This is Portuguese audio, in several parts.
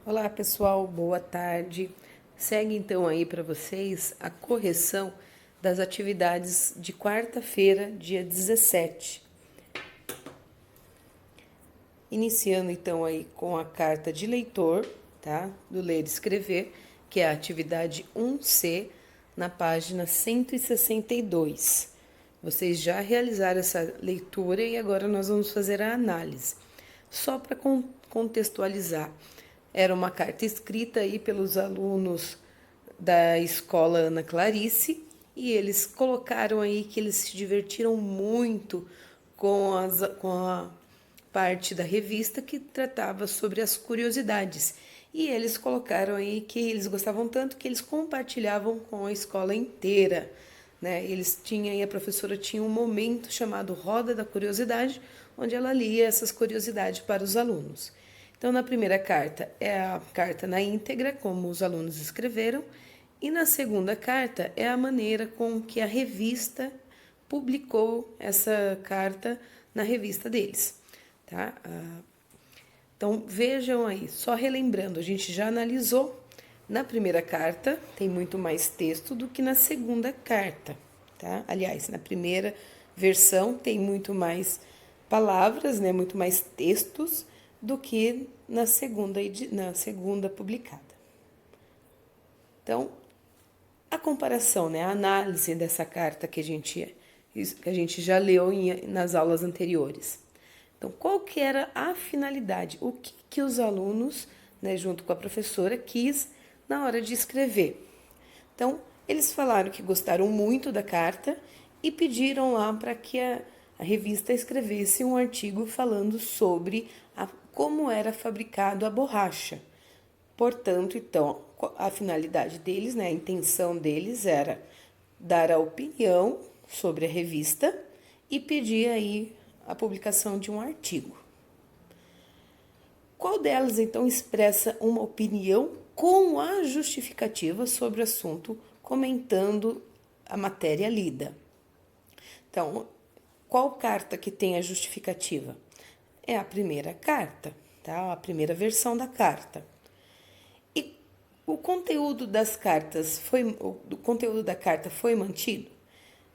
Olá pessoal, boa tarde. Segue então aí para vocês a correção das atividades de quarta-feira, dia 17. Iniciando então aí com a carta de leitor, tá? Do ler e escrever, que é a atividade 1C, na página 162. Vocês já realizaram essa leitura e agora nós vamos fazer a análise. Só para contextualizar, era uma carta escrita aí pelos alunos da escola Ana Clarice e eles colocaram aí que eles se divertiram muito com a parte da revista que tratava sobre as curiosidades. E eles colocaram aí que eles gostavam tanto que eles compartilhavam com a escola inteira, né? Eles tinham, e a professora tinha um momento chamado Roda da Curiosidade, onde ela lia essas curiosidades para os alunos. Então, na primeira carta é a carta na íntegra, como os alunos escreveram, e na segunda carta é a maneira com que a revista publicou essa carta na revista deles, tá? Então vejam aí, só relembrando, a gente já analisou. Na primeira carta tem muito mais texto do que na segunda carta, tá? Aliás, na primeira versão tem muito mais palavras, né, muito mais textos do que na segunda publicada. Então, a comparação, né, a análise dessa carta que a gente já leu nas aulas anteriores. Então, qual que era a finalidade? O que os alunos, né, junto com a professora, quis na hora de escrever? Então, eles falaram que gostaram muito da carta e pediram lá para que a revista escrevesse um artigo falando sobre como era fabricado a borracha. Portanto, então, a finalidade deles, né, a intenção deles era dar a opinião sobre a revista e pedir aí a publicação de um artigo. Qual delas, então, expressa uma opinião com a justificativa sobre o assunto, comentando a matéria lida? Então, qual carta que tem a justificativa? É a primeira carta, tá? A primeira versão da carta. E o conteúdo o conteúdo da carta foi mantido?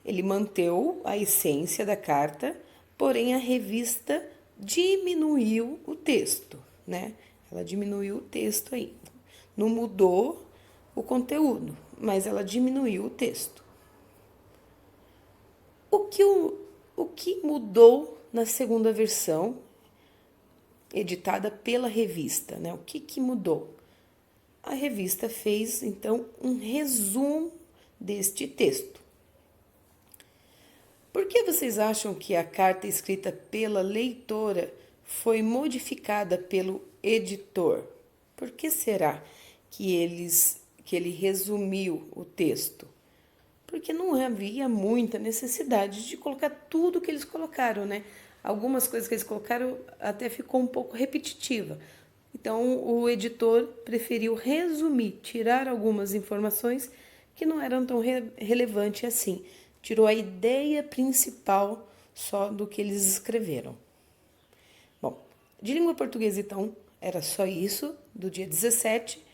Ele manteve a essência da carta, porém a revista diminuiu o texto, né? Ela diminuiu o texto aí. Não mudou o conteúdo, mas ela diminuiu o texto. O que mudou na segunda versão, editada pela revista, né? O que mudou? A revista fez, então, um resumo deste texto. Por que vocês acham que a carta escrita pela leitora foi modificada pelo editor? Por que será que ele resumiu o texto? Porque não havia muita necessidade de colocar tudo que eles colocaram, né? Algumas coisas que eles colocaram até ficou um pouco repetitiva. Então, o editor preferiu resumir, tirar algumas informações que não eram tão relevantes assim. Tirou a ideia principal só do que eles escreveram. Bom, de língua portuguesa, então, era só isso, do dia 17.